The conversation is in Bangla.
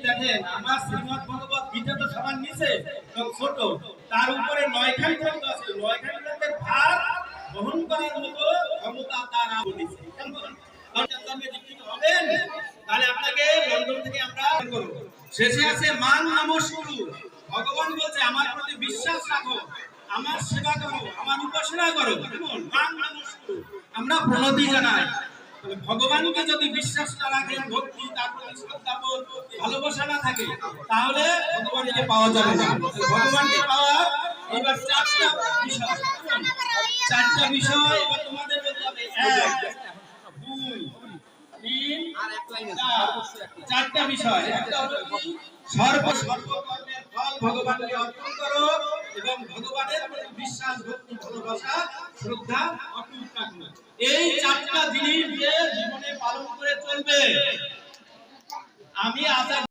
দেখেন আমার শ্রীমদ ভগবত গীতা তো সবার নিচে ছোট, তার উপরে 9খানি গ্রন্থ আছে। 9খানি গ্রন্থের ভার বহন করার মতো ক্ষমতা তার বলেছে। হবেন তাহলে আপনাকে লন্ডন থেকে আমরা করব। শেষে আছে মান নমস্কুরু। ভগবান বলছে আমার প্রতি বিশ্বাস রাখো, আমার সেবা করো, আমার উপাসনা করো। মান নমস্কুরু, আমরা প্রণতি জানাই। ভগবানকে যদি বিশ্বাস না রাখেন, ভক্তি তার প্রতি শ্রদ্ধাবোধ ভালোবাসা না থাকে, তাহলে ভগবানকে পাওয়া যাবে না। ভগবানকে পাওয়া এবার চারটা বিষয় এবার তোমাদের বলতে হবে। 1 2 3 আর 1 লাইনে চারটা বিষয়। একটা হলো সর্বকর্মের ফল ভগবানকে অর্পণ করো এবং ভগবানের প্রতি বিশ্বাস, ভক্তি, ভালোবাসা, শ্রদ্ধা অটুট রাখো। এই চারটা জিনিস যে জীবনে পালন করে চলবে। আমি আজ